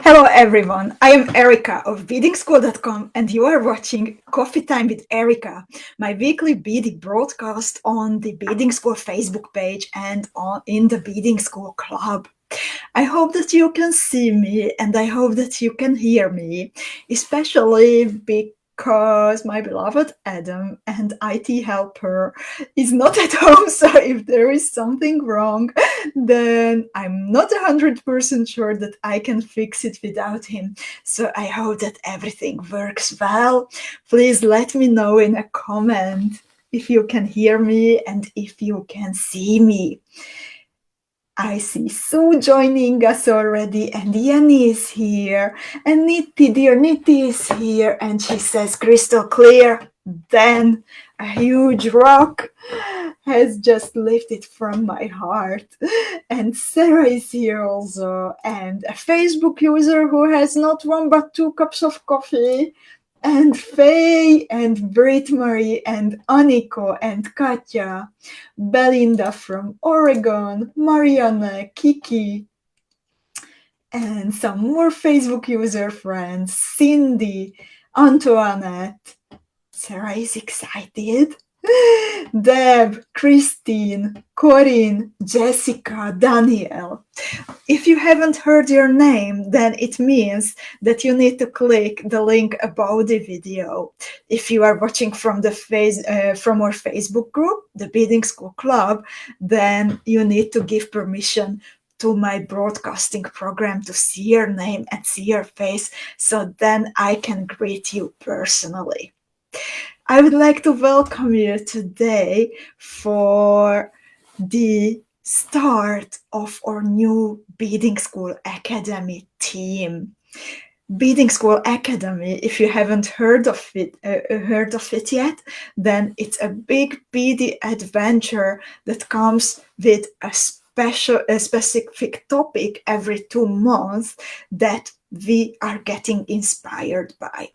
Hello everyone, I am Erika of beadingschool.com and you are watching Coffee Time with Erika, my weekly beading broadcast on the Beading School Facebook page and in the Beading School Club. I hope that you can see me and I hope that you can hear me, especially because my beloved Adam and IT helper is not at home, so if there is something wrong, then I'm not 100% sure that I can fix it without him. So I hope that everything works well. Please let me know in a comment if you can hear me and if you can see me. I see Sue joining us already, and Yanni is here, and dear Nitty is here, and she says crystal clear. Then a huge rock has just lifted from my heart. And Sarah is here also, and a Facebook user who has not one but 2 cups of coffee, and Faye and Brit Marie and Aniko and Katja, Belinda from Oregon, Marianne, Kiki, and some more Facebook user friends, Cindy, Antoinette. Sarah is excited. Deb, Christine, Corinne, Jessica, Daniel. If you haven't heard your name, then it means that you need to click the link above the video. If you are watching from from our Facebook group, the Beading School Club, then you need to give permission to my broadcasting program to see your name and see your face, so then I can greet you personally. I would like to welcome you today for the start of our new Beading School Academy team. Beading School Academy, if you haven't heard of it yet, then it's a big beady adventure that comes with a specific topic every 2 months that we are getting inspired by.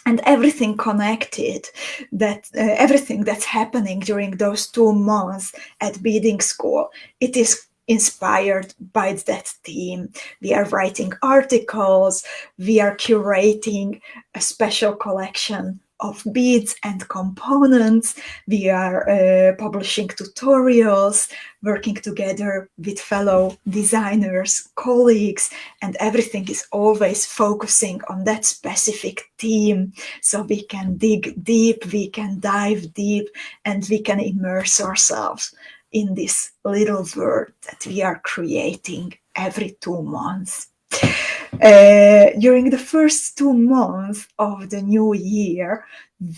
And everything connected, everything that's happening during those 2 months at Beading School, it is inspired by that theme. We are writing articles, we are curating a special collection of beads and components, we are publishing tutorials, working together with fellow designers, colleagues, and everything is always focusing on that specific theme, so we can dig deep, we can dive deep, and we can immerse ourselves in this little world that we are creating every 2 months. During the first 2 months of the new year,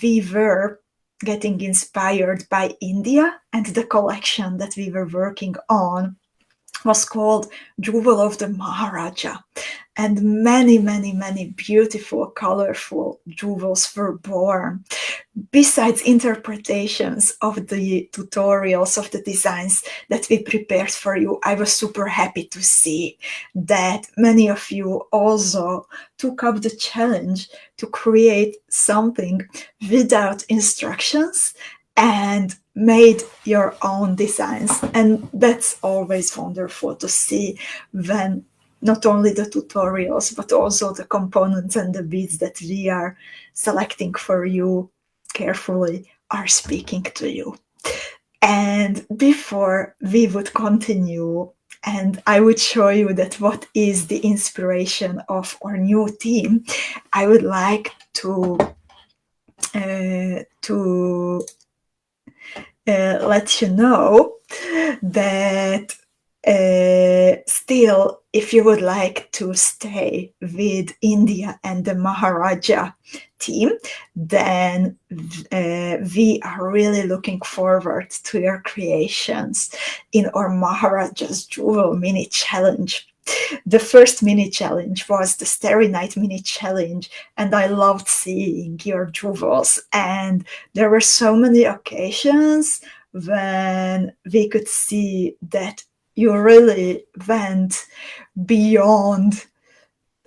we were getting inspired by India, and the collection that we were working on was called Jewel of the Maharaja. And many, many, many beautiful, colorful jewels were born. Besides interpretations of the tutorials of the designs that we prepared for you, I was super happy to see that many of you also took up the challenge to create something without instructions and made your own designs. And that's always wonderful to see when not only the tutorials, but also the components and the beads that we are selecting for you carefully are speaking to you. And before we would continue, and I would show you that what is the inspiration of our new team, I would like to let you know that still, if you would like to stay with India and the Maharaja team, then we are really looking forward to your creations in our Maharaja's Jewel mini challenge. The first mini challenge was the Starry Night mini challenge, and I loved seeing your jewels. And there were so many occasions when we could see that you really went beyond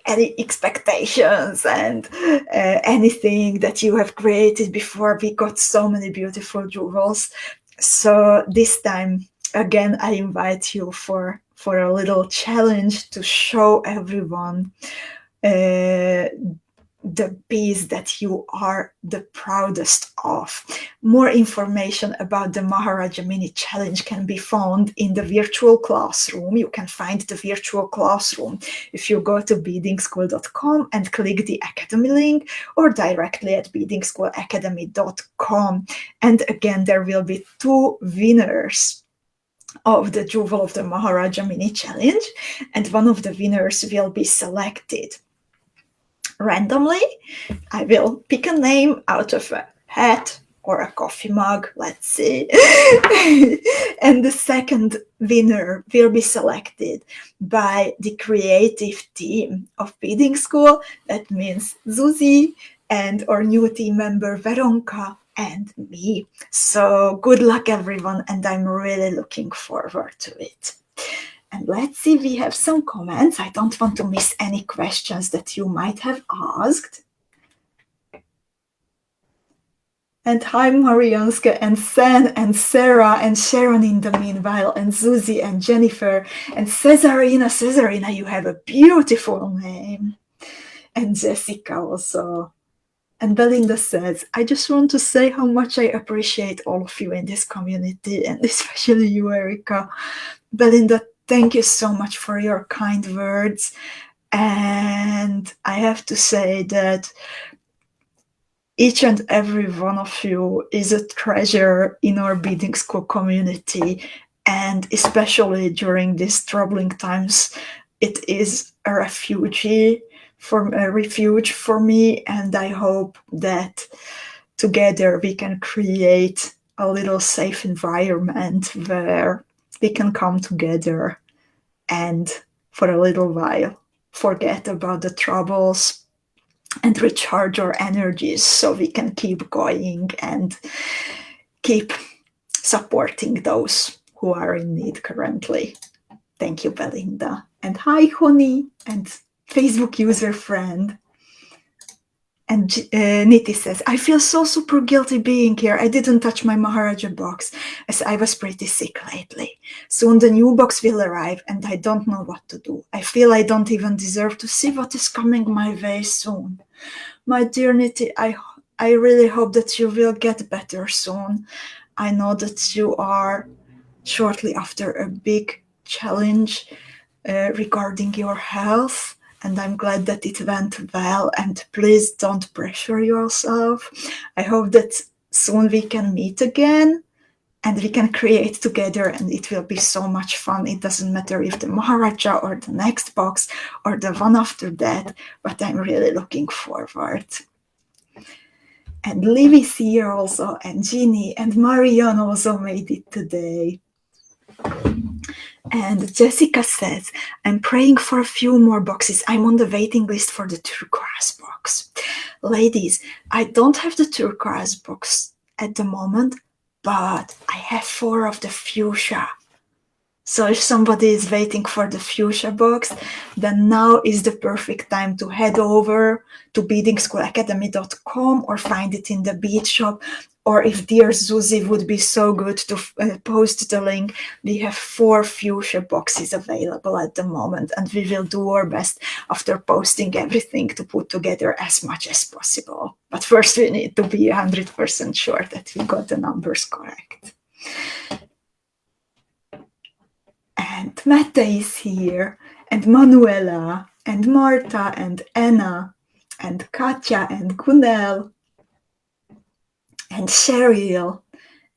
any expectations and anything that you have created before. We got so many beautiful jewels. So this time, again, I invite you for for a little challenge to show everyone the piece that you are the proudest of. More information about the Maharaja Mini Challenge can be found in the virtual classroom. You can find the virtual classroom if you go to beadingschool.com and click the Academy link, or directly at beadingschoolacademy.com. And again, there will be 2 winners of the Jewel of the Maharaja Mini Challenge, and one of the winners will be selected randomly. I will pick a name out of a hat or a coffee mug, let's see. And the second winner will be selected by the creative team of Beading School. That means Zuzi and our new team member Veronka and me. So good luck, everyone, and I'm really looking forward to it. And let's see, we have some comments. I don't want to miss any questions that you might have asked. And hi, Marianska and Sen and Sarah and Sharon in the meanwhile, and Zuzi and Jennifer and Cesarina. Cesarina, you have a beautiful name. And Jessica also. And Belinda says, I just want to say how much I appreciate all of you in this community, and especially you, Erika. Belinda, thank you so much for your kind words. And I have to say that each and every one of you is a treasure in our Beading School community. And especially during these troubling times, it is a refuge for me. And I hope that together we can create a little safe environment where we can come together and for a little while forget about the troubles and recharge our energies so we can keep going and keep supporting those who are in need currently. Thank you, Belinda. And hi, Honey, and Facebook user friend. And Niti says, I feel so super guilty being here. I didn't touch my Maharaja box as I was pretty sick lately. Soon the new box will arrive and I don't know what to do. I feel I don't even deserve to see what is coming my way soon. My dear Niti, I really hope that you will get better soon. I know that you are shortly after a big challenge regarding your health. And I'm glad that it went well, and please don't pressure yourself. I hope that soon we can meet again and we can create together, and it will be so much fun. It doesn't matter if the Maharaja or the next box or the one after that, but I'm really looking forward. And Livy's here also, and Ginny and Marianne also made it today. And Jessica says, I'm praying for a few more boxes. I'm on the waiting list for the turquoise box. Ladies, I don't have the turquoise box at the moment, but I have 4 of the fuchsia. So if somebody is waiting for the fuchsia box, then now is the perfect time to head over to beadingschoolacademy.com or find it in the bead shop. Or if dear Zuzi would be so good to post the link, we have 4 fuchsia boxes available at the moment, and we will do our best after posting everything to put together as much as possible. But first we need to be 100% sure that we got the numbers correct. And Mette is here, and Manuela, and Marta, and Anna, and Katja, and Kunel, and Cheryl,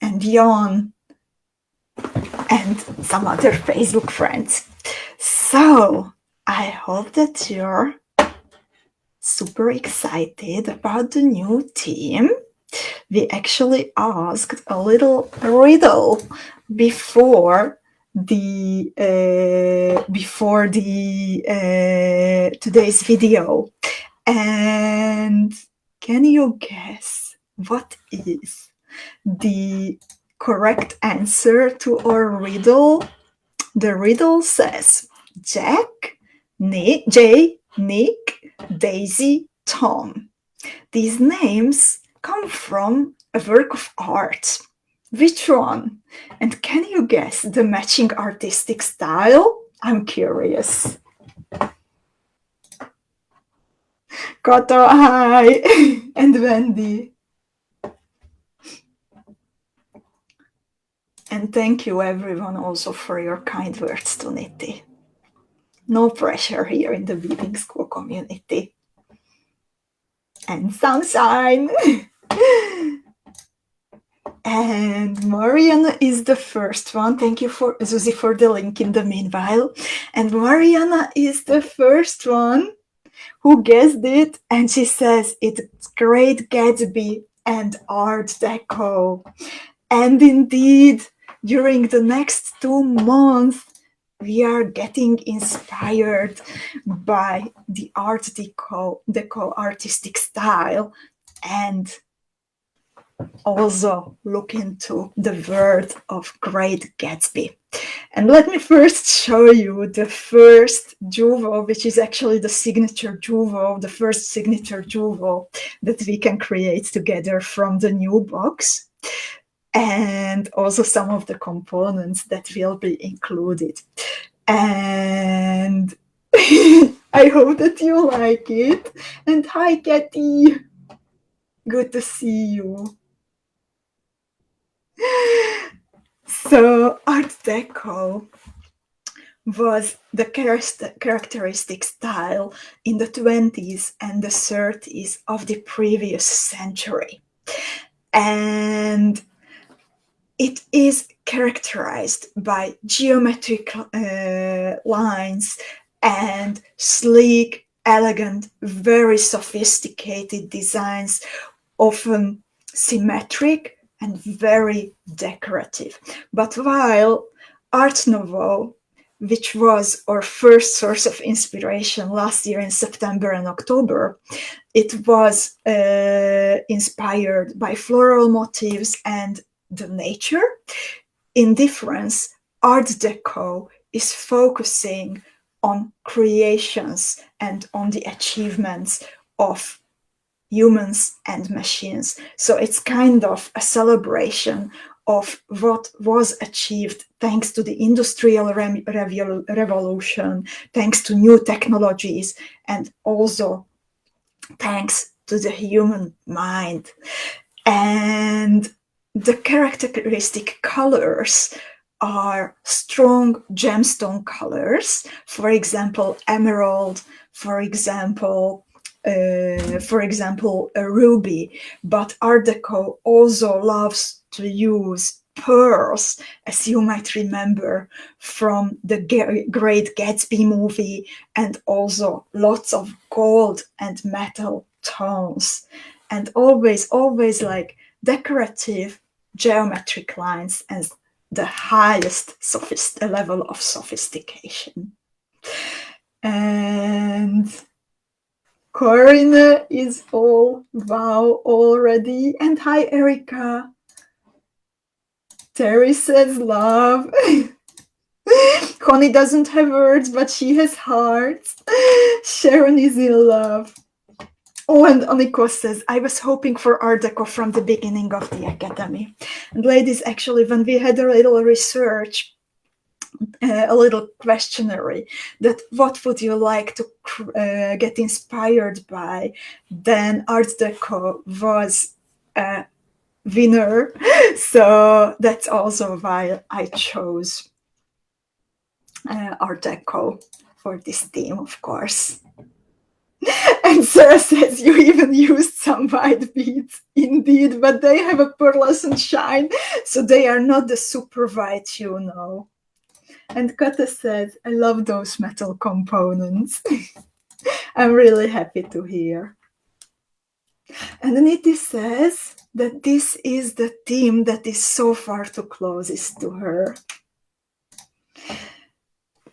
and Jon, and some other Facebook friends. So I hope that you're super excited about the new team. We actually asked a little riddle before today's video, and can you guess what is the correct answer to our riddle? The riddle says Jack, Jay, Nick, Daisy, Tom. These names come from a work of art. Which one? And can you guess the matching artistic style? I'm curious. Koto, hi! And Wendy. And thank you everyone also for your kind words to Nitty. No pressure here in the Beading School community. And sunshine! And Mariana is the first one. Thank you for Susie for the link in the meanwhile. And Mariana is the first one who guessed it, and she says it's Great Gatsby and Art Deco. And indeed, during the next 2 months, we are getting inspired by the Art Deco artistic style, and also look into the world of Great Gatsby. And let me first show you the first jewel, which is actually the signature jewel, the first signature jewel that we can create together from the new box, and also some of the components that will be included. And I hope that you like it. And hi, Katie. Good to see you. So Art Deco was the characteristic style in the 20s and the 30s of the previous century. And it is characterized by geometric lines and sleek, elegant, very sophisticated designs, often symmetric and very decorative. But while Art Nouveau, which was our first source of inspiration last year in September and October, it was inspired by floral motifs and the nature. In difference, Art Deco is focusing on creations and on the achievements of humans and machines. So it's kind of a celebration of what was achieved thanks to the Industrial Revolution, thanks to new technologies, and also thanks to the human mind. And the characteristic colors are strong gemstone colors, for example, emerald, for example, a ruby. But Art Deco also loves to use pearls, as you might remember from the Great Gatsby movie, and also lots of gold and metal tones, and always like decorative geometric lines and the highest level of sophistication. And Corinne is all wow already. And hi, Erika. Terry says love. Connie doesn't have words, but she has hearts. Sharon is in love. Oh, and Aniko says, I was hoping for Art Deco from the beginning of the Academy. And ladies, actually, when we had a little research, a little questionnaire, that what would you like to get inspired by, then Art Deco was a winner. So that's also why I chose Art Deco for this theme, of course. And Sarah says you even used some white beads. Indeed, but they have a pearlescent shine, so they are not the super white, you know. And Kata says, I love those metal components. I'm really happy to hear. And Niti says that this is the theme that is so far too closest to her.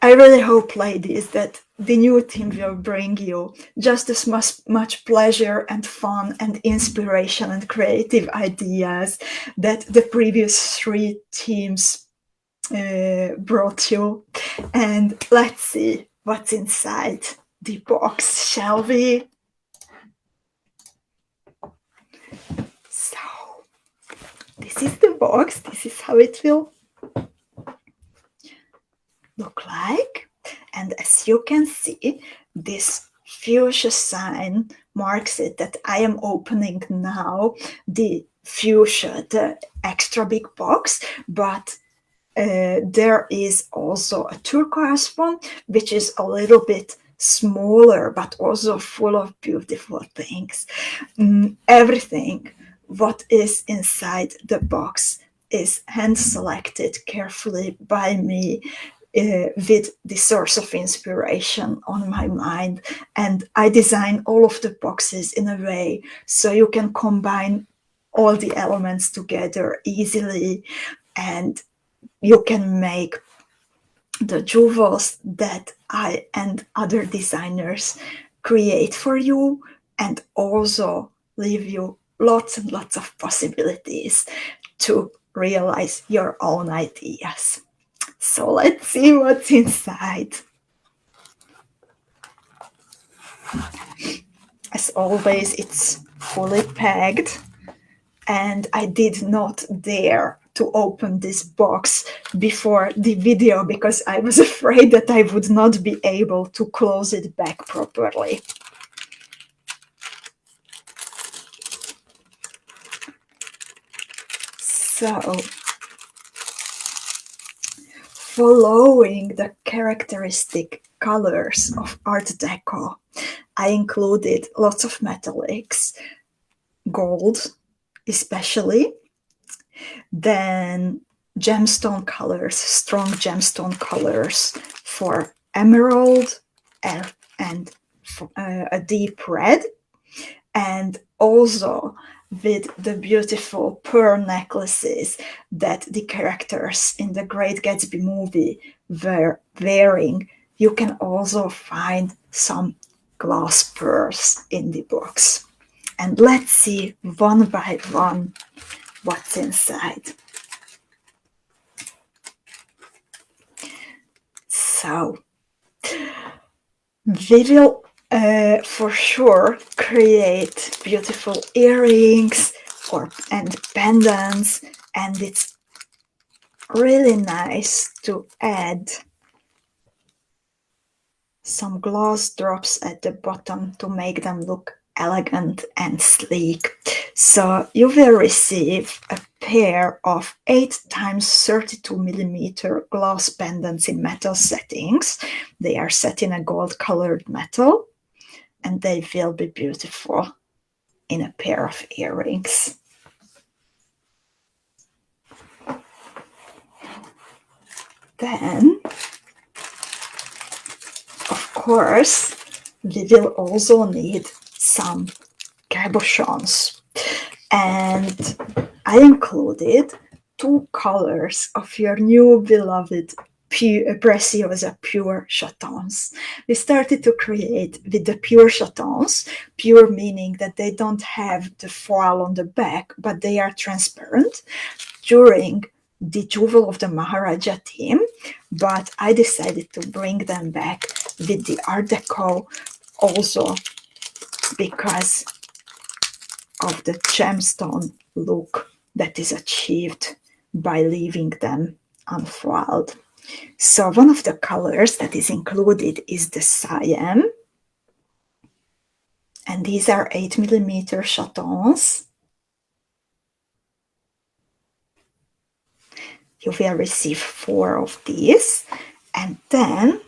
I really hope, ladies, that the new theme will bring you just as much pleasure and fun and inspiration and creative ideas that the previous 3 themes brought you. And let's see what's inside the box, shall we? So, this is the box. This is how it will look like. as you can see, this fuchsia sign marks it that I am opening now the fuchsia, the extra big box, but there is also a turquoise one, which is a little bit smaller, but also full of beautiful things. Everything what is inside the box is hand selected carefully by me with the source of inspiration on my mind, and I design all of the boxes in a way so you can combine all the elements together easily, and you can make the jewels that I and other designers create for you, and also leave you lots and lots of possibilities to realize your own ideas. So let's see what's inside. As always, it's fully packed, and I did not dare to open this box before the video because I was afraid that I would not be able to close it back properly. So, following the characteristic colors of Art Deco, I included lots of metallics, gold especially, then gemstone colors, strong gemstone colors for emerald and a deep red, and also with the beautiful pearl necklaces that the characters in the Great Gatsby movie were wearing. You can also find some glass pearls in the box. And let's see one by one what's inside. So, we will for sure create beautiful earrings and pendants, and it's really nice to add some glass drops at the bottom to make them look elegant and sleek. So you will receive a pair of 8x32mm glass pendants in metal settings. They are set in a gold colored metal, and they will be beautiful in a pair of earrings. Then, of course, we will also need some cabochons, and I included 2 colors of your new beloved Preciosa pure chatons. We started to create with the pure chatons, pure meaning that they don't have the foil on the back, but they are transparent, during the Jewel of the Maharaja theme, but I decided to bring them back with the Art Deco also because of the gemstone look that is achieved by leaving them unfoiled. So one of the colors that is included is the cyan, and these are 8mm chatons. You will receive 4 of these, and then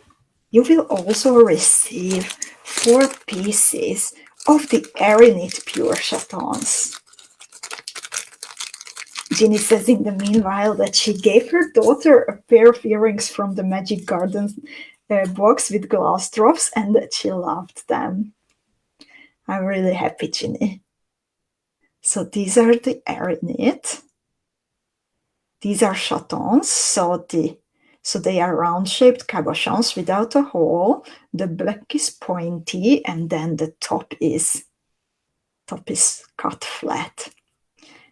you will also receive 4 pieces of the Erinite pure chatons. Ginny says in the meanwhile that she gave her daughter a pair of earrings from the Magic Garden box with glass drops and that she loved them. I'm really happy, Ginny. So these are the Erinite. These are chatons, so they are round-shaped cabochons without a hole. The back is pointy, and then the top is cut flat.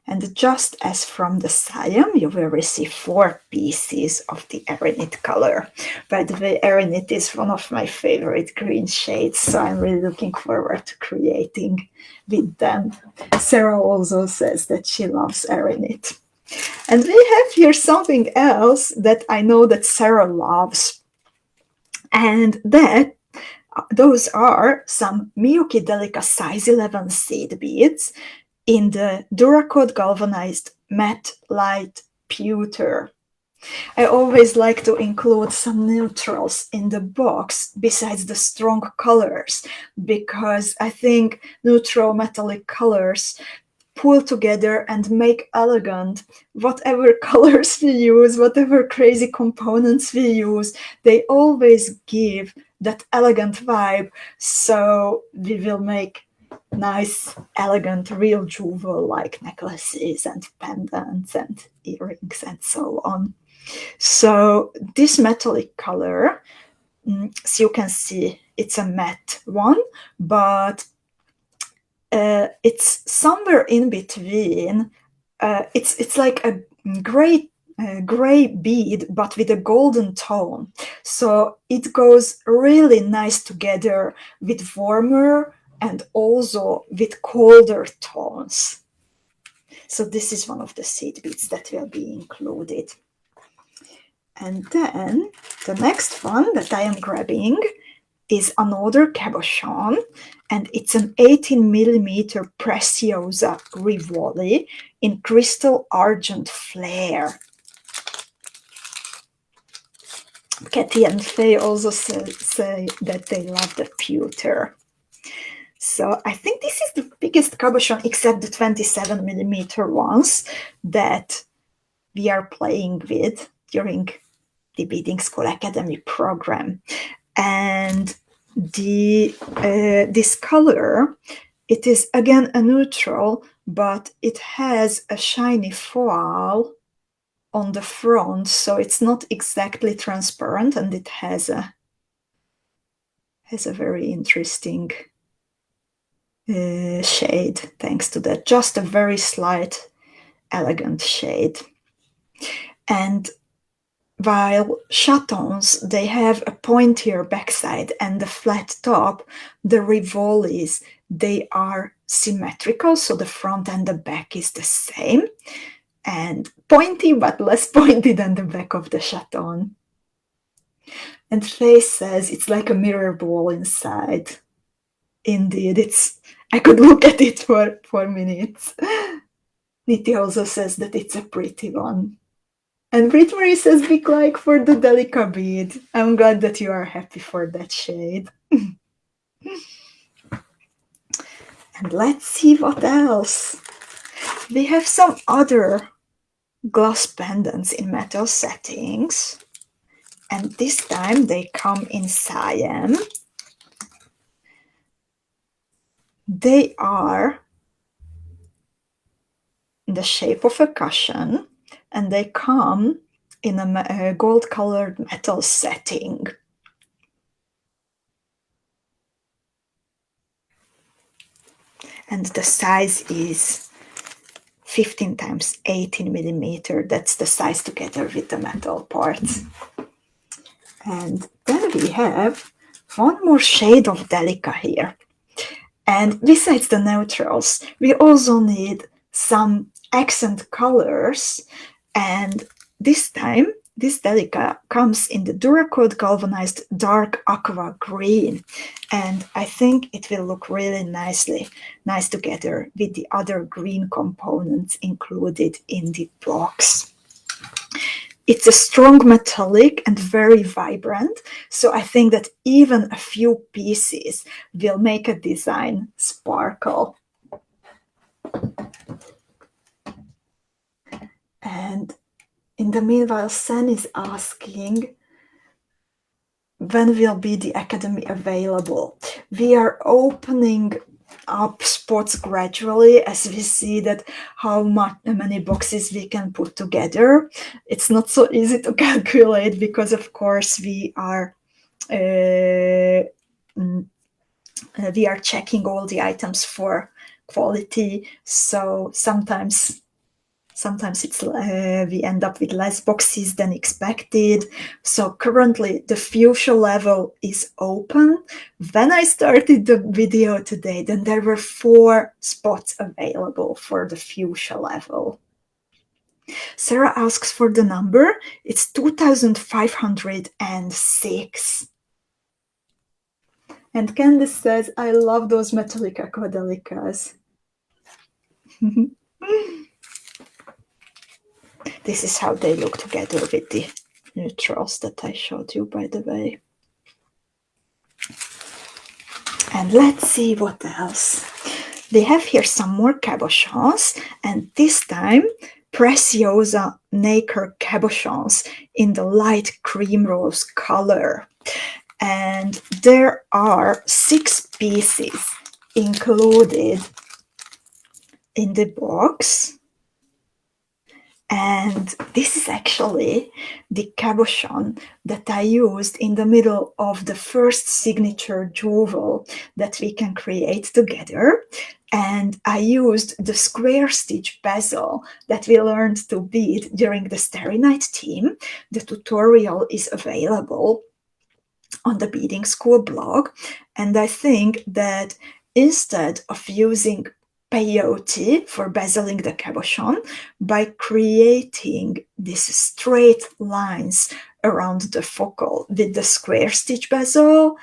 And just as from the cyan, you will receive 4 pieces of the Erinite color. By the way, Erinite is one of my favorite green shades, so I'm really looking forward to creating with them. Sarah also says that she loves Erinite. And we have here something else that I know that Sarah loves. And those are some Miyuki Delica size 11 seed beads in the Duracoat Galvanized Matte Light Pewter. I always like to include some neutrals in the box besides the strong colors, because I think neutral metallic colors pull together and make elegant whatever colors we use, whatever crazy components we use. They always give that elegant vibe, so we will make nice, elegant, real jewel-like necklaces and pendants and earrings and so on. So this metallic color, so you can see it's a matte one, but it's somewhere in between. It's like a gray bead, but with a golden tone. So it goes really nice together with warmer and also with colder tones. So this is one of the seed beads that will be included. And then the next one that I am grabbing is another cabochon, and it's an 18mm Preciosa Rivoli in crystal argent flare. Katie and Faye also say that they love the pewter. So I think this is the biggest cabochon except the 27mm ones that we are playing with during the Beading School Academy program. And this color, it is again a neutral, but it has a shiny foil on the front, so it's not exactly transparent, and it has a very interesting shade thanks to that. Just a very slight, elegant shade. And while chatons, they have a pointier backside and a flat top, the rivolis, they are symmetrical, so the front and the back is the same, and pointy but less pointy than the back of the chaton. And Faye says it's like a mirror ball inside. Indeed, I could look at it for minutes. Niti also says that it's a pretty one. And Brit Marie says big like for the Delica bead. I'm glad that you are happy for that shade. And let's see what else. We have some other glass pendants in metal settings. And this time they come in cyan. They are in the shape of a cushion, and they come in a gold-colored metal setting. And the size is 15 times 18mm. That's the size together with the metal parts. And then we have one more shade of Delica here. And besides the neutrals, we also need some accent colors. And this time, this Delica comes in the Duracoat Galvanized Dark Aqua Green. And I think it will look really nice together with the other green components included in the box. It's a strong metallic and very vibrant, so I think that even a few pieces will make a design sparkle. And in the meanwhile, Sen is asking, when will be the Academy available? We are opening up spots gradually as we see that how many boxes we can put together. It's not so easy to calculate because of course we are checking all the items for quality, so sometimes it's we end up with less boxes than expected. So currently the fuchsia level is open. When I started the video today, then there were 4 spots available for the fuchsia level. Sarah asks for the number. It's 2506. And Candice says, I love those metallic aqua Delicas. This is how they look together with the neutrals that I showed you, by the way. And let's see what else. They have here some more cabochons, and this time Preciosa nacre cabochons in the light cream rose color. And there are 6 pieces included in the box. And this is actually the cabochon that I used in the middle of the first signature jewel that we can create together. And I used the square stitch bezel that we learned to bead during the Starry Night team. The tutorial is available on the Beading School blog. And I think that instead of using peyote for bezeling the cabochon, by creating these straight lines around the focal with the square stitch bezel,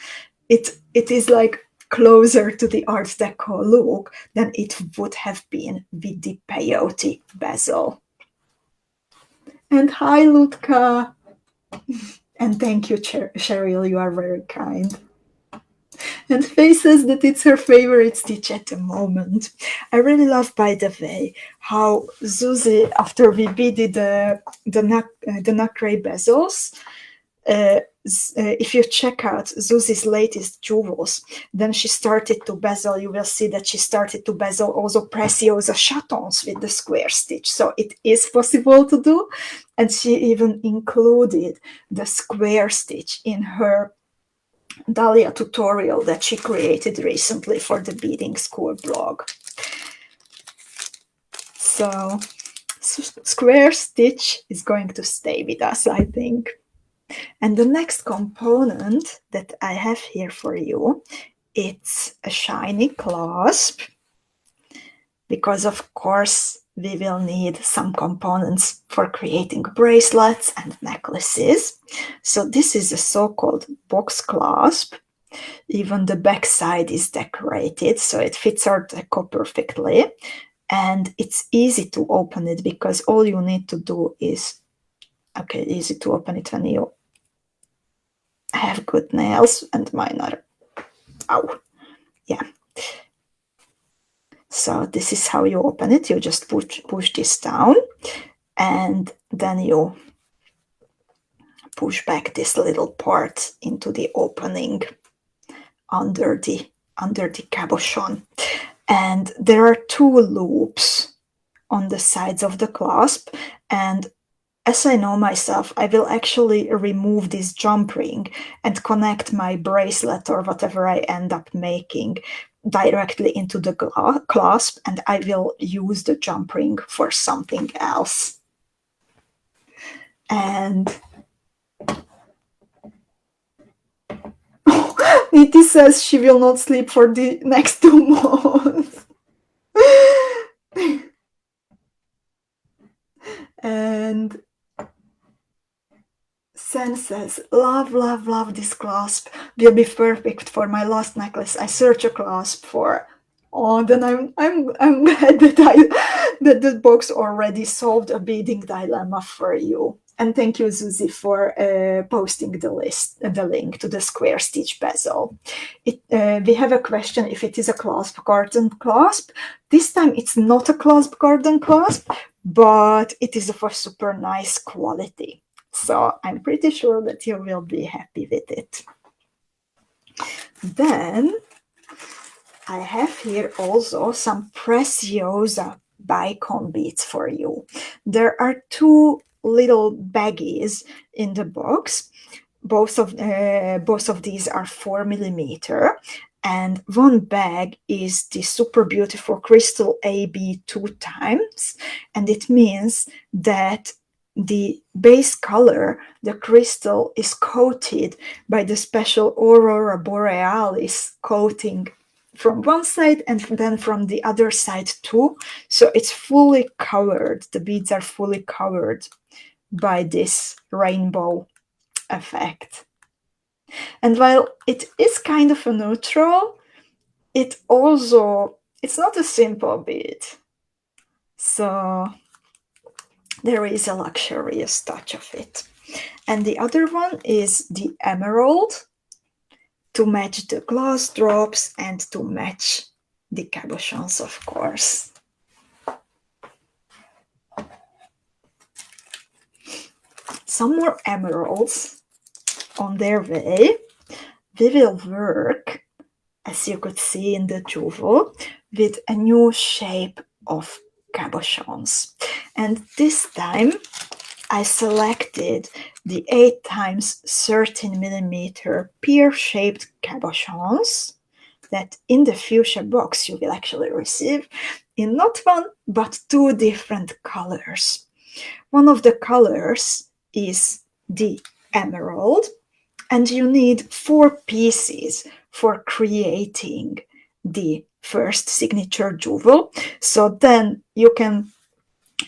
it is like closer to the Art Deco look than it would have been with the peyote bezel. And hi, Lutka. And thank you, Cheryl, you are very kind. And Faye says that it's her favorite stitch at the moment. I really love, by the way, how Susie, after we beaded the nacre bezels, if you check out Susie's latest jewels, then she started to bezel, you will see that she started to bezel also Preciosa chatons with the square stitch. So it is possible to do. And she even included the square stitch in her Dahlia tutorial that she created recently for the Beading School blog. So square stitch is going to stay with us, I think. And the next component that I have here for you, it's a shiny clasp, because of course we will need some components for creating bracelets and necklaces. So this is a so-called box clasp. Even the back side is decorated, so it fits our deco perfectly. And it's easy to open it because all you need to do is, okay, easy to open it when you have good nails, and mine are, ow, yeah. So this is how you open it. You just push this down, and then you push back this little part into the opening under the cabochon. And there are 2 loops on the sides of the clasp, and as I know myself, I will actually remove this jump ring and connect my bracelet or whatever I end up making directly into the clasp, and I will use the jump ring for something else. And Niti says she will not sleep for the next 2 months. And Sen says, love, love, love this clasp. Will be perfect for my last necklace. I search a clasp for. Oh, then I'm glad that the box already solved a beading dilemma for you. And thank you, Susie, for posting the link to the square stitch bezel. We have a question if it is a clasp garden clasp. This time it's not a clasp garden clasp, but it is of a super nice quality. So I'm pretty sure that you will be happy with it. Then I have here also some Preciosa bicon beads for you. There are 2 little baggies in the box. Both of these are 4mm, and one bag is the super beautiful crystal AB 2 times, and it means that the base color, the crystal, is coated by the special Aurora Borealis coating from one side and then from the other side too. So it's fully covered, the beads are fully covered by this rainbow effect. And while it is kind of a neutral, it's not a simple bead. So there is a luxurious touch of it. And the other one is the emerald, to match the glass drops and to match the cabochons, of course. Some more emeralds on their way. We will work, as you could see in the jewel, with a new shape of cabochons. And this time I selected the 8 times 13 millimeter pear-shaped cabochons that in the fuchsia box you will actually receive in not one but 2 different colors. One of the colors is the emerald, and you need 4 pieces for creating the first signature jewel. So then you can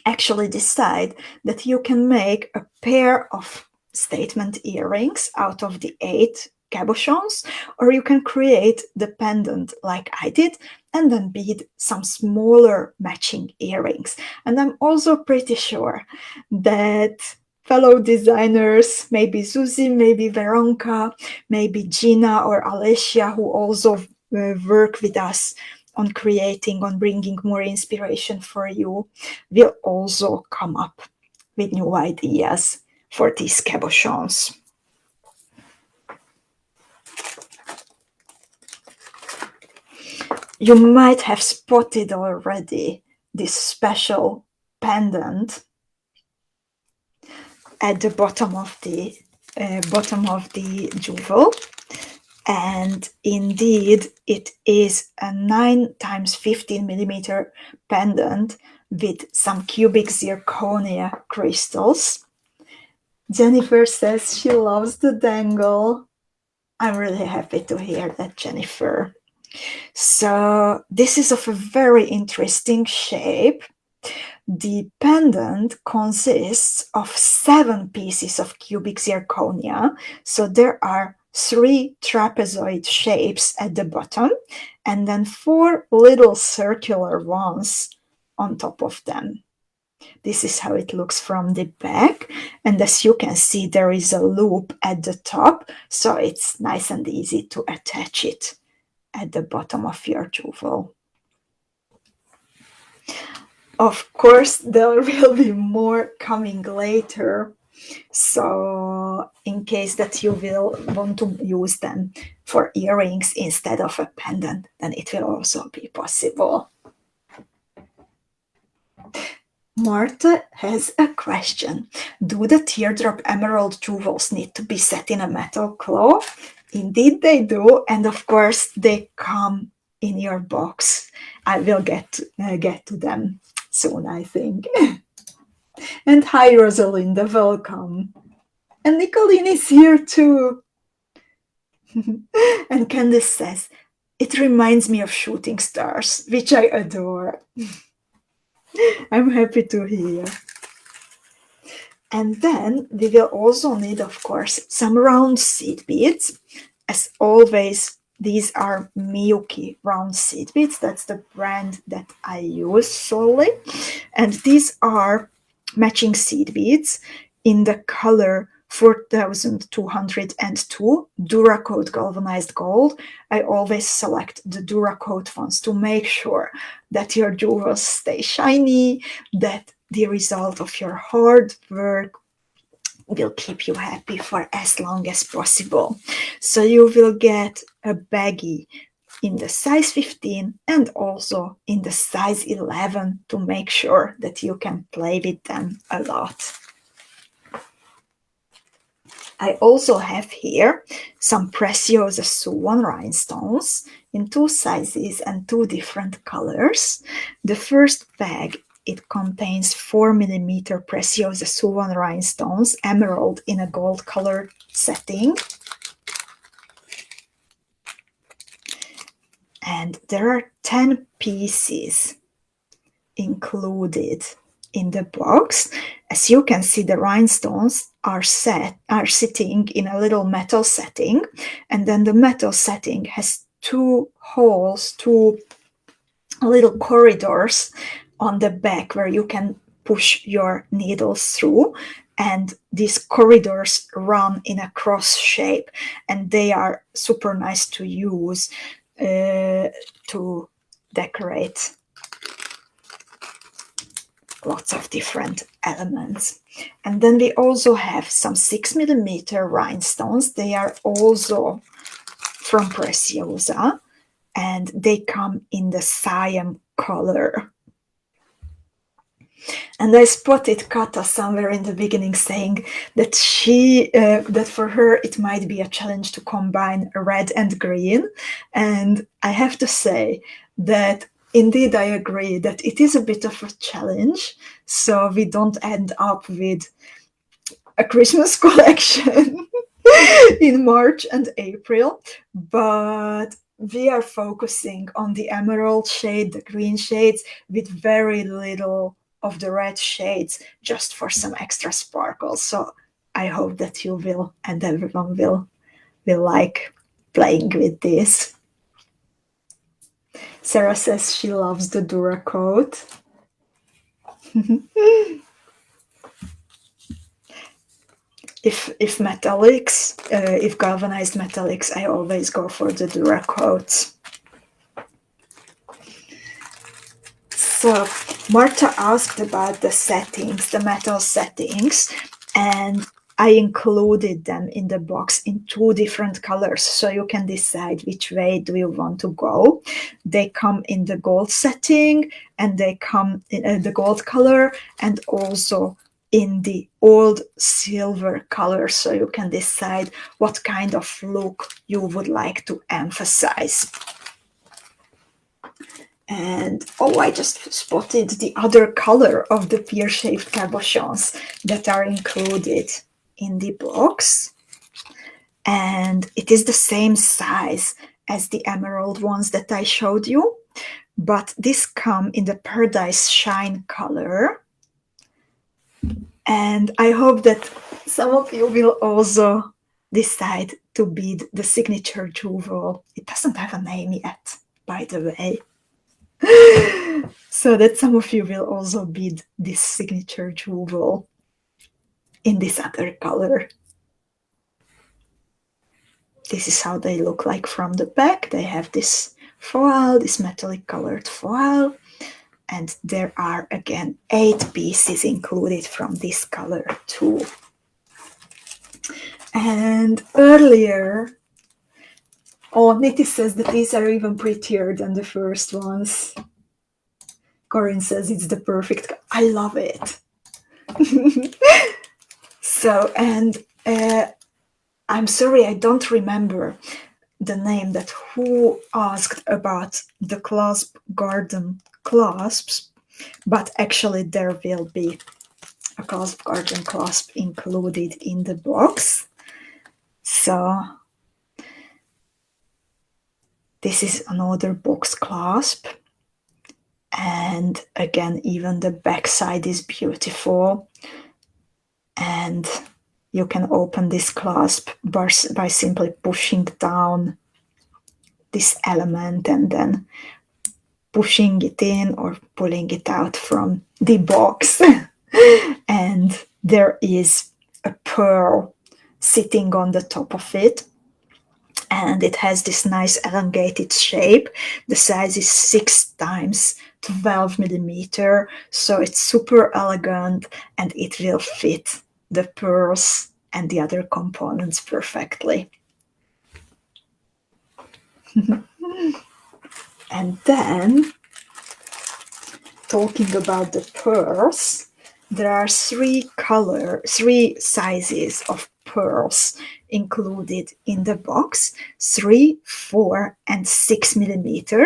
actually decide that you can make a pair of statement earrings out of the 8 cabochons, or you can create the pendant like I did and then bead some smaller matching earrings. And I'm also pretty sure that fellow designers, maybe Susie, maybe Veronica, maybe Gina or Alessia, who also work with us on creating, on bringing more inspiration for you, will also come up with new ideas for these cabochons. You might have spotted already this special pendant at the bottom of the jewel. And indeed, it is a 9 times 15 millimeter pendant with some cubic zirconia crystals. Jennifer says she loves the dangle. I'm really happy to hear that, Jennifer. So this is of a very interesting shape. The pendant consists of 7 pieces of cubic zirconia. So there are 3 trapezoid shapes at the bottom and then 4 little circular ones on top of them. This is how it looks from the back, and as you can see, there is a loop at the top, so it's nice and easy to attach it at the bottom of your jewel. Of course, there will be more coming later, so in case that you will want to use them for earrings instead of a pendant, then it will also be possible. Martha has a question. Do the teardrop emerald jewels need to be set in a metal claw? Indeed they do, and of course they come in your box. I will get to them soon, I think. And hi, Rosalinda, welcome. And Nicolene is here too. And Candice says, it reminds me of shooting stars, which I adore. I'm happy to hear. And then we will also need, of course, some round seed beads. As always, these are Miyuki round seed beads. That's the brand that I use solely. And these are matching seed beads in the color 4202 Duracoat galvanized gold. I always select the Duracoat ones to make sure that your jewels stay shiny, that the result of your hard work will keep you happy for as long as possible. So you will get a baggie in the size 15 and also in the size 11 to make sure that you can play with them a lot. I also have here some Preciosa swan rhinestones in 2 sizes and 2 different colors. The first bag, it contains 4 millimeter Preciosa swan rhinestones, emerald in a gold colored setting. And there are 10 pieces included in the box. As you can see, the rhinestones are sitting in a little metal setting, and then the metal setting has two holes, two little corridors on the back where you can push your needles through, and these corridors run in a cross shape, and they are super nice to use to decorate lots of different elements. And then we also have some 6mm rhinestones. They are also from Preciosa, and they come in the cyan color. And I spotted Kata somewhere in the beginning saying that that for her it might be a challenge to combine red and green. And I have to say that indeed I agree that it is a bit of a challenge, so we don't end up with a Christmas collection in March and April, but we are focusing on the emerald shade, the green shades, with very little of the red shades, just for some extra sparkle. So I hope that you will, and everyone will like playing with this. Sarah says she loves the Duracoat. If metallics, if galvanized metallics, I always go for the Duracoats. So Marta asked about the settings, the metal settings, and I included them in the box in 2 different colors, so you can decide which way do you want to go. They come in the gold setting, and they come in the gold color, and also in the old silver color, so you can decide what kind of look you would like to emphasize. And oh, I just spotted the other color of the pear-shaped cabochons that are included in the box. And it is the same size as the emerald ones that I showed you, but this come in the Paradise Shine color. And I hope that some of you will also decide to bead the signature jewel. It doesn't have a name yet, by the way. So that some of you will also bead this signature jewel in this other color. This is how they look like from the back. They have this foil, this metallic colored foil, and there are again 8 pieces included from this color too. And earlier, oh, Niti says that these are even prettier than the first ones. Corinne says it's the perfect. I love it. So, and I'm sorry, I don't remember the name that who asked about the clasp garden clasps, but actually there will be a clasp garden clasp included in the box. So this is another box clasp, and again, even the back side is beautiful, and you can open this clasp by simply pushing down this element and then pushing it in or pulling it out from the box. And there is a pearl sitting on the top of it, and it has this nice elongated shape. The size is 6 × 12mm, so it's super elegant, and it will fit the pearls and the other components perfectly. And then, talking about the pearls, there are 3 sizes of pearls included in the box: 3, 4, and 6mm.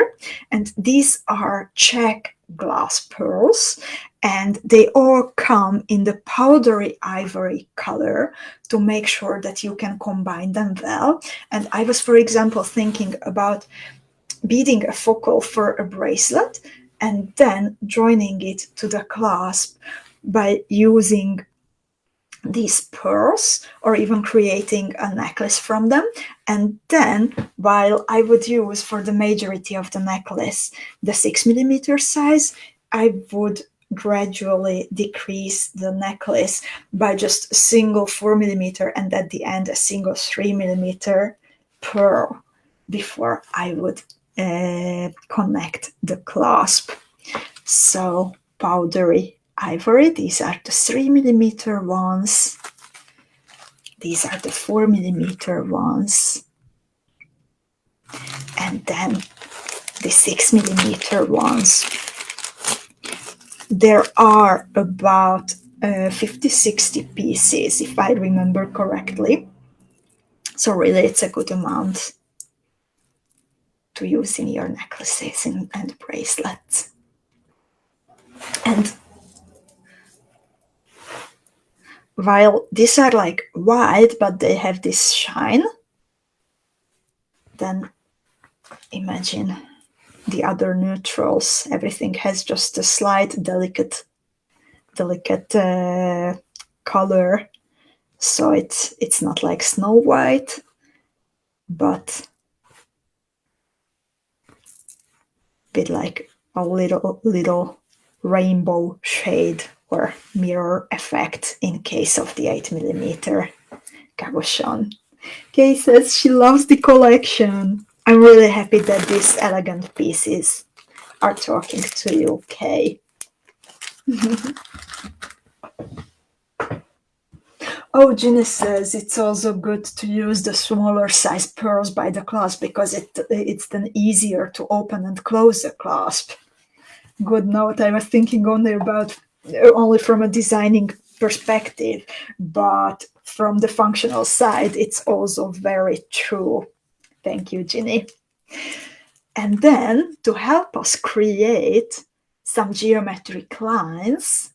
And these are check glass pearls, and they all come in the powdery ivory color to make sure that you can combine them well. And I was, for example, thinking about beading a focal for a bracelet, and then joining it to the clasp by using these pearls, or even creating a necklace from them. And then, while I would use for the majority of the necklace the 6mm size, I would gradually decrease the necklace by just a single 4mm and at the end a single 3mm pearl before I would connect the clasp. So powdery ivory, these are the 3mm ones, these are the 4mm ones, and then the 6mm ones. There are about 50-60 pieces, if I remember correctly. So really it's a good amount to use in your necklaces and bracelets. And while these are like white, but they have this shine, then imagine the other neutrals. Everything has just a slight delicate color, so it's not like Snow White, but a bit like a little rainbow shade or mirror effect in case of the 8mm cabochon. Kay says she loves the collection. I'm really happy that these elegant pieces are talking to you, Kay. Oh, Ginny says it's also good to use the smaller size pearls by the clasp because it's then easier to open and close the clasp. Good note. I was thinking only from a designing perspective, but from the functional side, it's also very true. Thank you, Ginny. And then to help us create some geometric lines,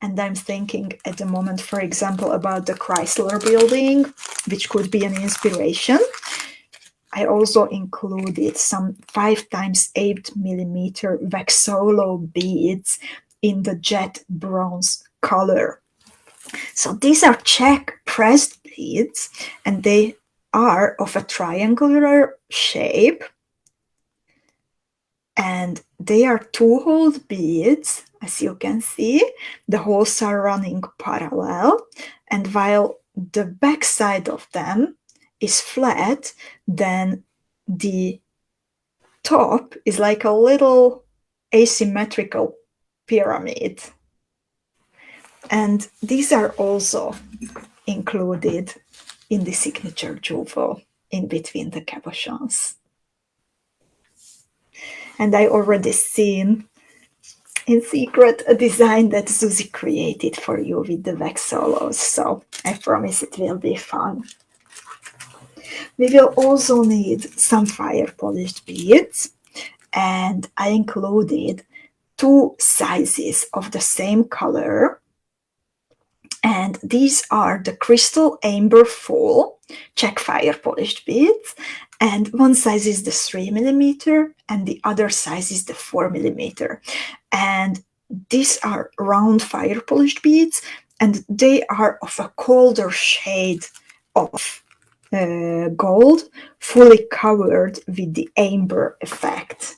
and I'm thinking at the moment, for example, about the Chrysler building, which could be an inspiration. I also included some 5x8mm Vexillo beads in the jet bronze color. So these are Czech pressed beads, and they are of a triangular shape, and they are 2-hole beads. As you can see, the holes are running parallel, and while the back side of them is flat, then the top is like a little asymmetrical pyramid. And these are also included in the signature jewel in between the cabochons. And I already seen in secret a design that Susie created for you with the Vexillos, so I promise it will be fun. We will also need some fire polished beads, and I included 2 sizes of the same color, and these are the Crystal Amber Full Czech fire polished beads, and one size is the 3mm and the other size is the 4mm. And these are round fire polished beads, and they are of a colder shade of gold, fully covered with the amber effect.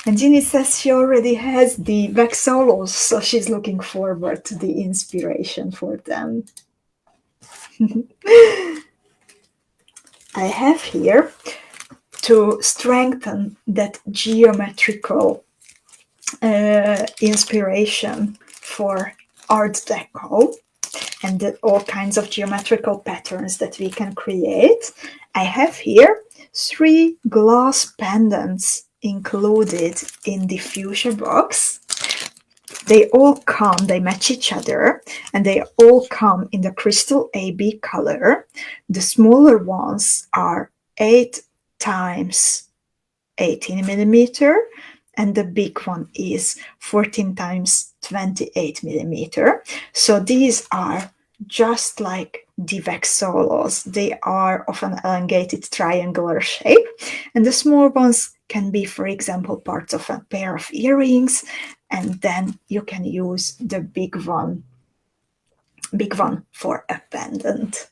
And Ginny says she already has the Vexillos, so she's looking forward to the inspiration for them. I have here, to strengthen that geometrical inspiration for Art Deco and all kinds of geometrical patterns that we can create, I have here 3 glass pendants included in the fuchsia box. They all come, they match each other, and they all come in the Crystal AB color. The smaller ones are 8x18mm, and the big one is 14x28mm. So these are just like the Vexillos. They are of an elongated triangular shape, and the small ones can be, for example, parts of a pair of earrings, and then you can use the big one for a pendant.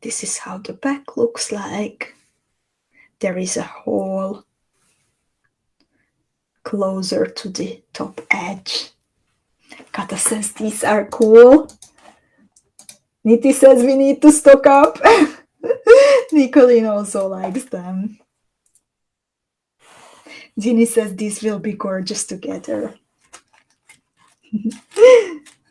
This is how the back looks like. There is a hole closer to the top edge. Kata says these are cool. Niti says we need to stock up. Nicolene also likes them. Ginny says these will be gorgeous together.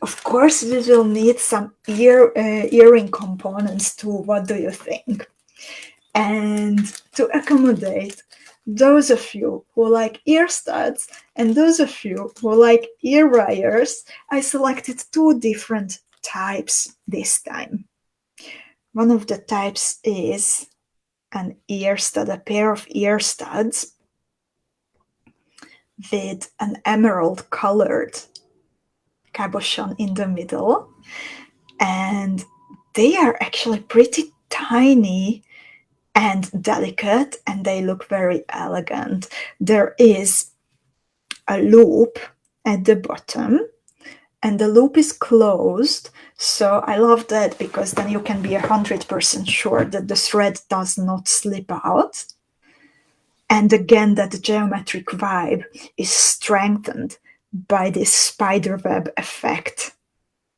Of course, we will need some earring components too. What do you think? And to accommodate those of you who like ear studs and those of you who like ear wires, I selected two different types this time. One of the types is an ear stud, a pair of ear studs with an emerald colored cabochon in the middle, and they are actually pretty tiny and delicate, and they look very elegant. There is a loop at the bottom, and the loop is closed, so I love that because then you can be 100% sure that the thread does not slip out. And again, that geometric vibe is strengthened by this spiderweb effect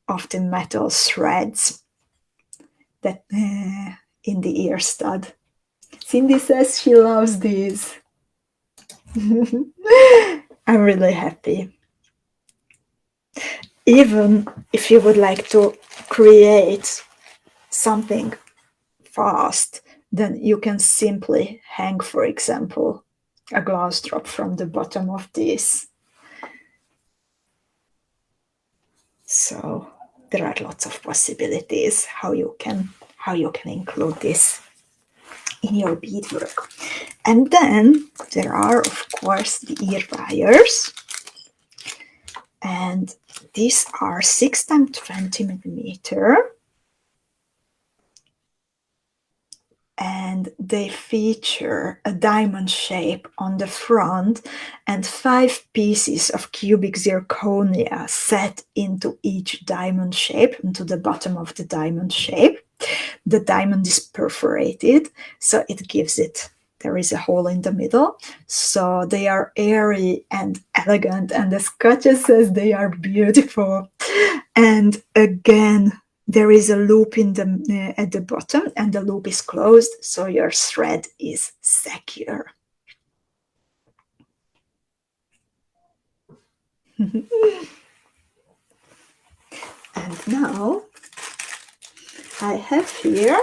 of the metal threads that in the ear stud. Cindy says she loves these. I'm really happy. Even if you would like to create something fast, then you can simply hang, for example, a glass drop from the bottom of this. So there are lots of possibilities how you can include this in your beadwork. And then there are, of course, the ear wires, and these are 6x20mm, and they feature a diamond shape on the front and 5 pieces of cubic zirconia set into each diamond shape, into the bottom of the diamond shape. The diamond is perforated, so it gives it, there is a hole in the middle, so they are airy and elegant, and as Katja says, they are beautiful. And again, there is a loop in the at the bottom, and the loop is closed, so your thread is secure. And now I have here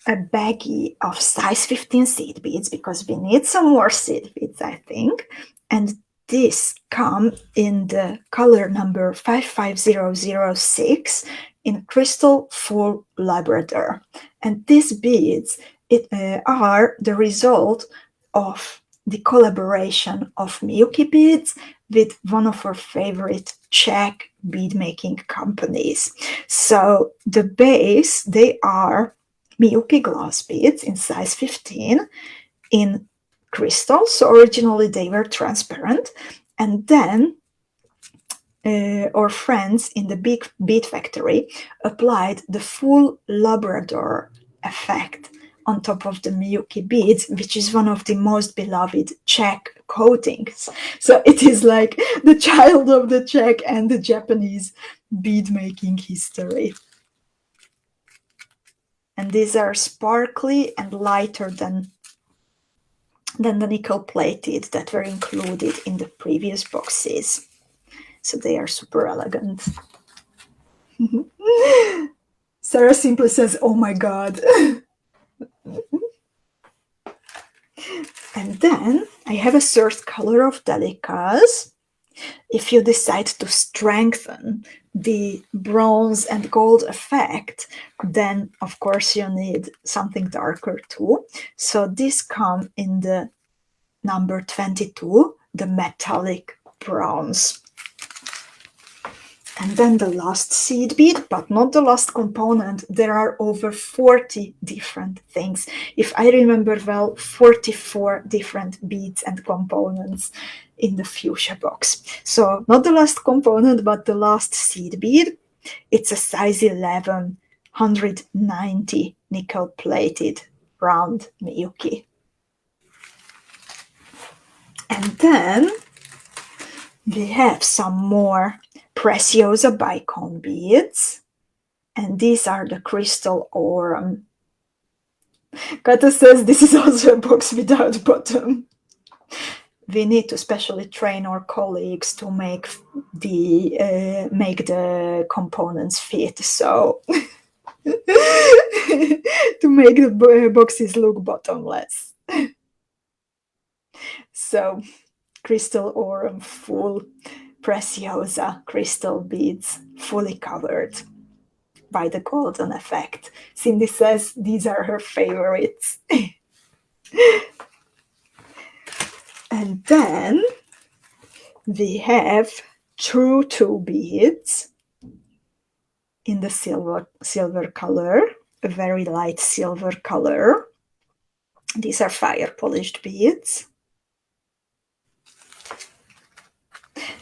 a baggie of size 15 seed beads, because we need some more seed beads, I think. And these come in the color number 55006 in Crystal Full Labrador. And these beads are the result of the collaboration of Miyuki beads with one of our favorite Czech bead making companies. So the base, they are Miyuki glass beads in size 15 in crystal. So originally they were transparent, and then our friends in the big bead factory applied the full Labrador effect on top of the Miyuki beads, which is one of the most beloved Czech coatings. So it is like the child of the Czech and the Japanese bead making history. And these are sparkly and lighter than the nickel plated that were included in the previous boxes. So they are super elegant. Sarah simply says, oh my God. And then I have a third color of Delicas. If you decide to strengthen the bronze and gold effect, then of course you need something darker too. So these come in the number 22, the metallic bronze. And then the last seed bead, but not the last component. There are over 40 different things. If I remember well, 44 different beads and components in the fuchsia box. So not the last component, but the last seed bead. It's a size 11, 190 nickel plated round Miyuki. And then we have some more Preciosa bicone beads, and these are the crystal aurum. Kata says this is also a box without bottom. We need to specially train our colleagues to make the components fit, so to make the boxes look bottomless. So crystal aurum full Preciosa crystal beads, fully covered by the golden effect. Cindy says these are her favorites. And then we have true 2 beads in the silver color, a very light silver color. These are fire polished beads.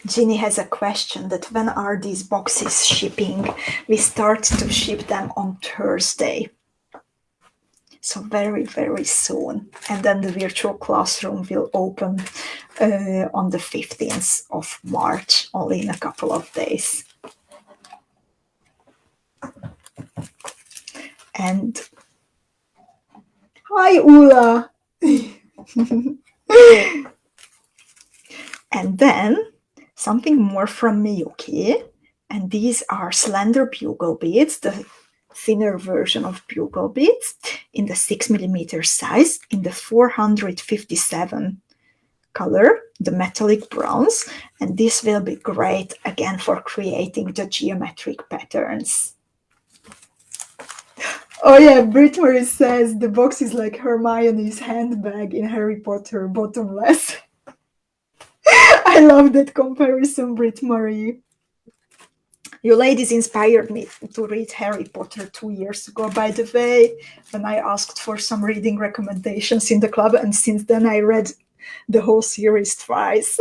Ginny has a question that when are these boxes shipping? We start to ship them on Thursday. So very, very soon. And then the virtual classroom will open on the 15th of March, only in a couple of days. And hi, Ula! And then something more from Miyuki, and these are Slender Bugle beads, the thinner version of Bugle beads, in the 6mm size, in the 457 color, the metallic bronze, and this will be great again for creating the geometric patterns. Oh yeah, Brit Marie says the box is like Hermione's handbag in Harry Potter, bottomless. I love that comparison, Brit Marie. You ladies inspired me to read Harry Potter 2 years ago, by the way, when I asked for some reading recommendations in the club, and since then I read the whole series twice.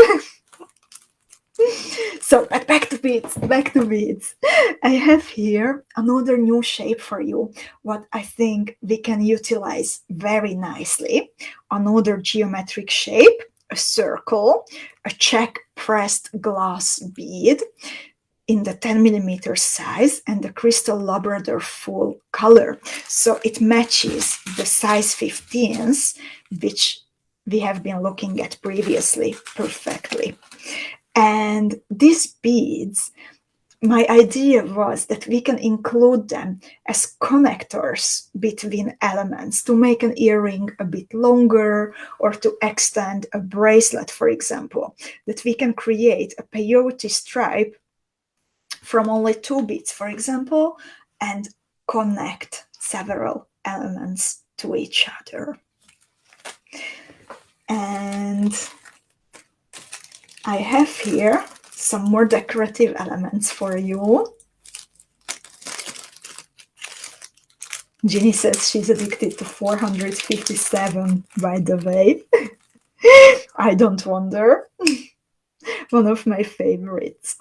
So back to beads, back to beads. I have here another new shape for you, what I think we can utilize very nicely. Another geometric shape, a circle, a check pressed glass bead in the 10mm size, and the crystal Labrador full color. So it matches the size 15s, which we have been looking at previously perfectly. And these beads, my idea was that we can include them as connectors between elements to make an earring a bit longer, or to extend a bracelet, for example, that we can create a peyote stripe from only 2 beads, for example, and connect several elements to each other. And I have here some more decorative elements for you. Ginny says she's addicted to 457, by the way. I don't wonder. One of my favorites.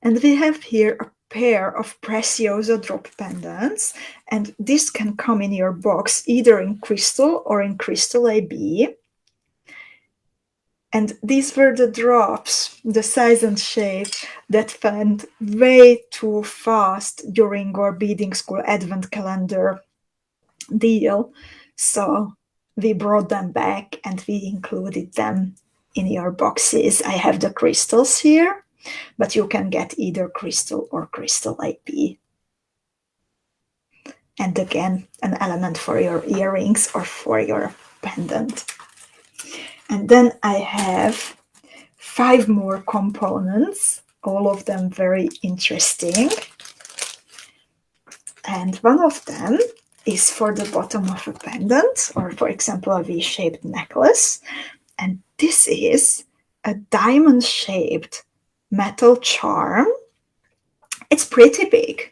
And we have here a pair of Preciosa drop pendants, and this can come in your box either in crystal or in crystal AB. And these were the drops, the size and shape that went way too fast during our Beading School Advent Calendar deal. So we brought them back and we included them in your boxes. I have the crystals here, but you can get either crystal or crystal AP. And again, an element for your earrings or for your pendant. And then I have 5 more components, all of them very interesting. And one of them is for the bottom of a pendant, or for example, a V-shaped necklace. And this is a diamond-shaped metal charm It's pretty big.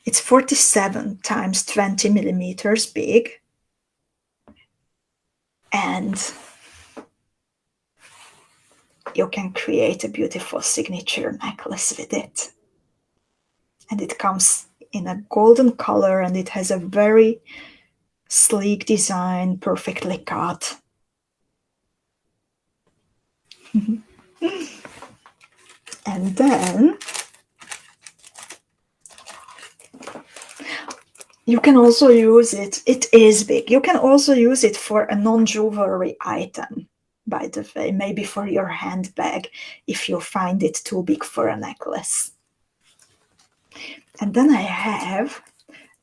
It's 47 times 20 millimeters big. And you can create a beautiful signature necklace with it. And it comes in a golden color, and it has a very sleek design, perfectly cut. And then you can also use it. It is big. You can also use it for a non-jewelry item, by the way, maybe for your handbag if you find it too big for a necklace. And then I have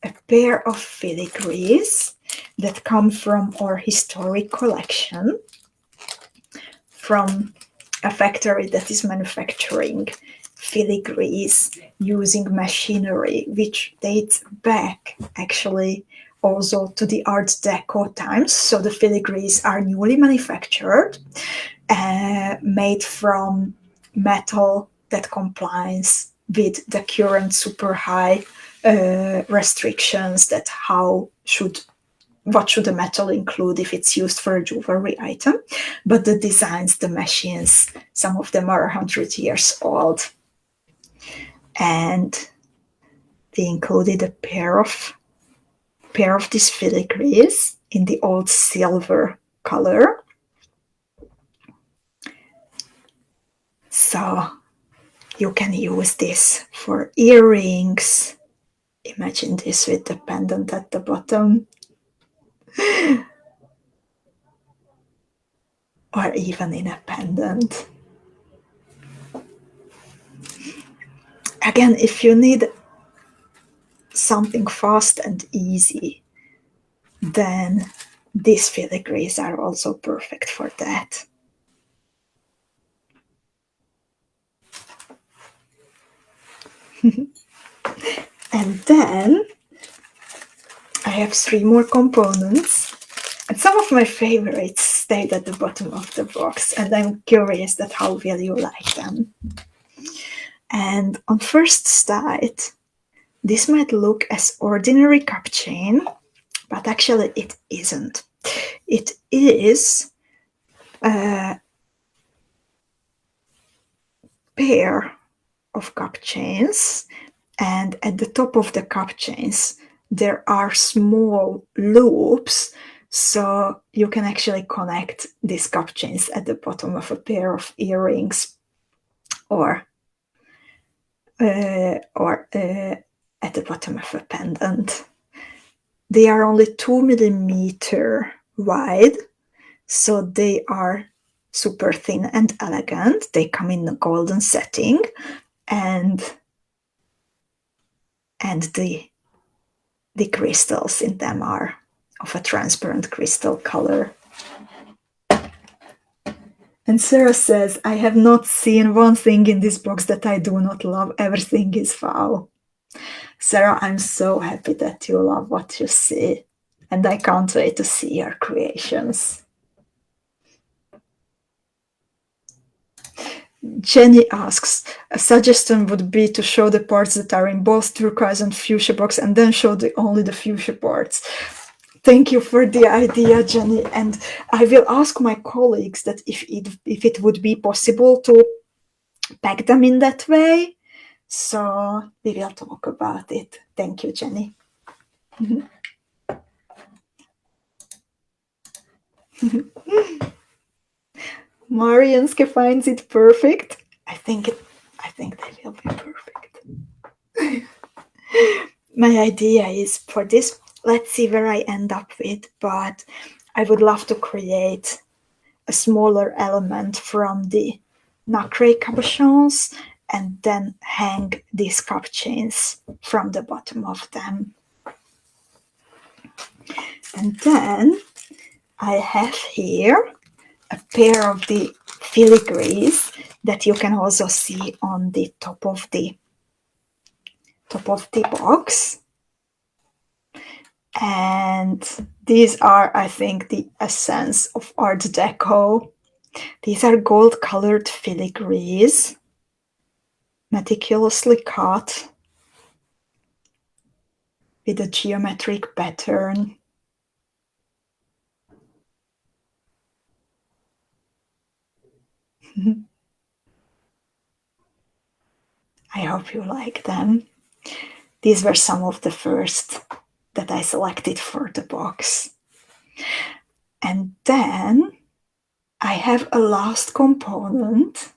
a pair of filigrees that come from our historic collection, from a factory that is manufacturing filigrees using machinery, which dates back actually also to the Art Deco times. So the filigrees are newly manufactured, made from metal that complies with the current super high restrictions that what should the metal include if it's used for a jewelry item. But the designs, the machines, some of them are 100 years old. And they included a pair of these filigrees in the old silver color. So you can use this for earrings. Imagine this with the pendant at the bottom. Or even in a pendant. Again, if you need something fast and easy, then these filigrees are also perfect for that. And then I have 3 more components, and some of my favorites stayed at the bottom of the box, and I'm curious that how will you like them. And on first sight, this might look as ordinary cup chain, but actually it isn't. It is a pair of cup chains, and at the top of the cup chains there are small loops, so you can actually connect these cup chains at the bottom of a pair of earrings or at the bottom of a pendant. They are only 2 millimeter wide, so they are super thin and elegant. They come in a golden setting, and the crystals in them are of a transparent crystal color. And Sarah says, I have not seen one thing in this box that I do not love. Everything is foul. Sarah, I'm so happy that you love what you see, and I can't wait to see your creations. Jenny asks, a suggestion would be to show the parts that are in both turquoise and fuchsia box and then show only the fuchsia parts. Thank you for the idea, Jenny, and I will ask my colleagues that if it would be possible to pack them in that way. So we will talk about it. Thank you, Jenny. 𝐊𝐿𝐼𝐸𝐿 finds it perfect. I think they will be perfect. My idea is for this, let's see where I end up with, but I would love to create a smaller element from the nacre cabochons and then hang these cup chains from the bottom of them. And then I have here a pair of the filigrees that you can also see on the top of the box. And these are, I think, the essence of Art Deco. These are gold-colored filigrees, meticulously cut, with a geometric pattern. I hope you like them. These were some of the first that I selected for the box. And then I have a last component,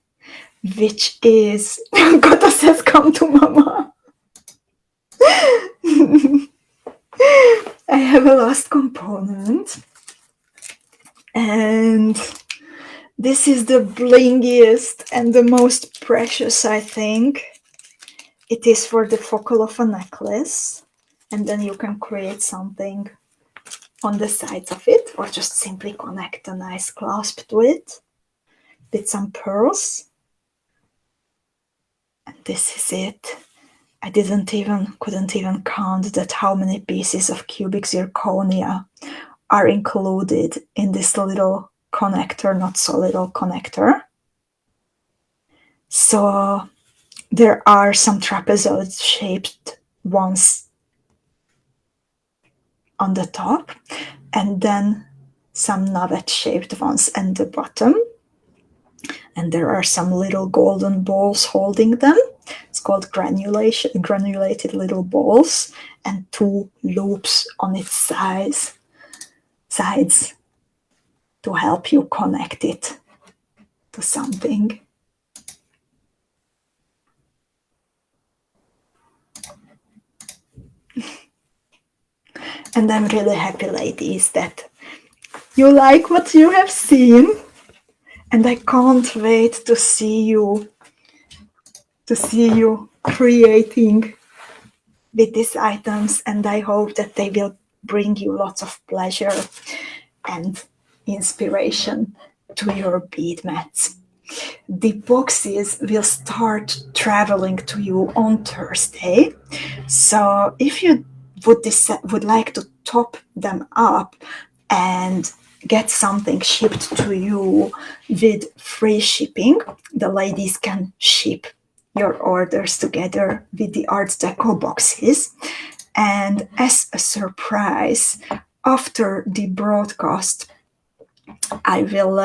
which is Kota says, "Come to Mama." I have a last component, and this is the blingiest and the most precious, I think. It is for the focal of a necklace, and then you can create something on the sides of it, or just simply connect a nice clasp to it with some pearls. And this is it. I couldn't even count that how many pieces of cubic zirconia are included in this little connector, not so little connector. So there are some trapezoid-shaped ones on the top, and then some nugget-shaped ones at the bottom. And there are some little golden balls holding them. It's called granulated little balls, and 2 loops on its sides to help you connect it to something. And I'm really happy, ladies, that you like what you have seen, and I can't wait to see you creating with these items, and I hope that they will bring you lots of pleasure and inspiration to your bead mats. The boxes will start traveling to you on Thursday, so if you would like to top them up and get something shipped to you with free shipping, the ladies can ship your orders together with the Art Deco boxes. And as a surprise, after the broadcast, I will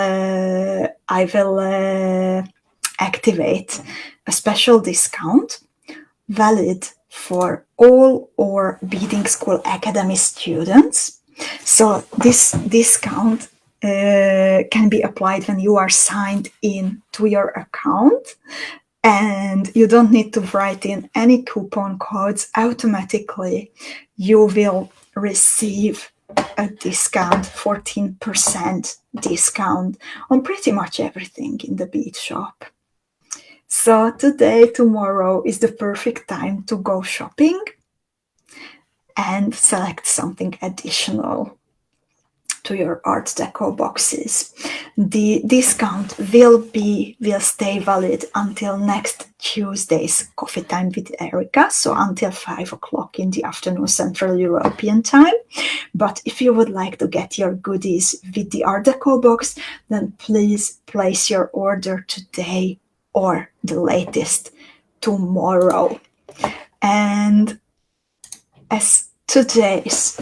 activate a special discount valid for all our Beading School Academy students. So this discount can be applied when you are signed in to your account, and you don't need to write in any coupon codes. Automatically you will receive a discount, 14% discount on pretty much everything in the bead shop. So today, tomorrow is the perfect time to go shopping and select something additional to your Art Deco boxes. The discount will stay valid until next Tuesday's Coffee Time with Erika, so until 5 o'clock in the afternoon Central European time. But if you would like to get your goodies with the Art Deco box, then please place your order today or the latest tomorrow. And as today's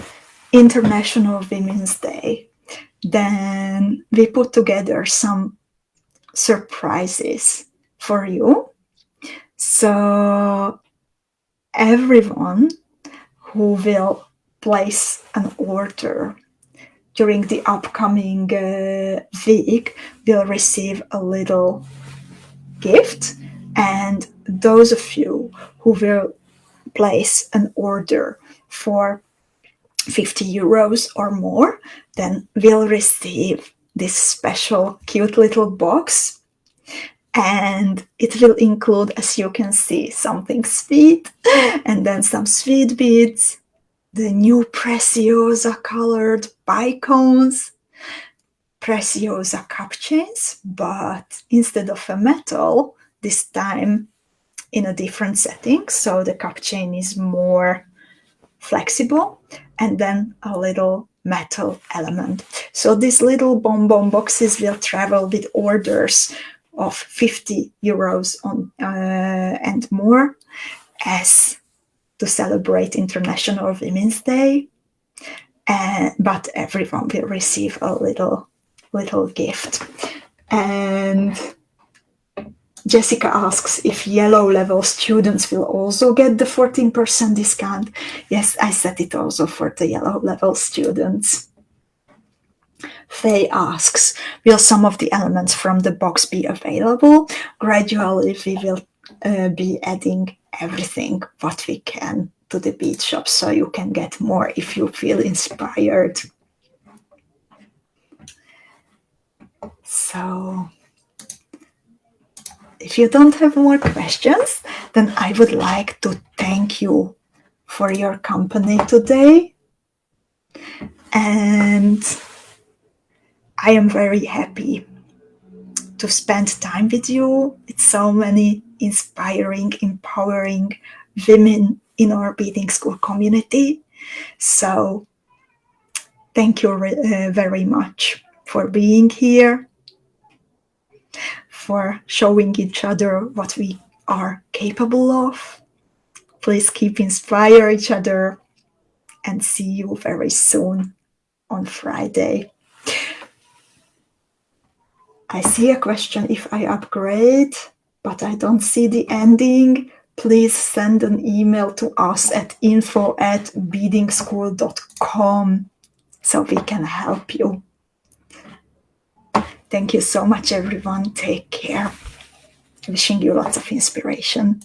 International Women's Day, then we put together some surprises for you. So everyone who will place an order during the upcoming week will receive a little gift, and those of you who will place an order for 50 euros or more, then will receive this special cute little box, and it will include, as you can see, something sweet, and then some sweet beads, the new Preciosa colored bicones, Preciosa cup chains, but instead of a metal, this time in a different setting, so the cup chain is more flexible, and then a little metal element. So these little bonbon boxes will travel with orders of 50 euros and more as to celebrate International Women's Day, but everyone will receive a little gift. And Jessica asks if yellow level students will also get the 14% discount. Yes, I set it also for the yellow level students. Faye asks, will some of the elements from the box be available? Gradually, we will be adding everything what we can to the bead shop, so you can get more if you feel inspired. So, if you don't have more questions, then I would like to thank you for your company today. And I am very happy to spend time with you. It's so many inspiring, empowering women in our beading school community. So thank you very much for being here, for showing each other what we are capable of. Please keep inspiring each other, and see you very soon on Friday. I see a question if I upgrade, but I don't see the ending. Please send an email to us at info@beadingschool.com so we can help you. Thank you so much, everyone. Take care. Wishing you lots of inspiration.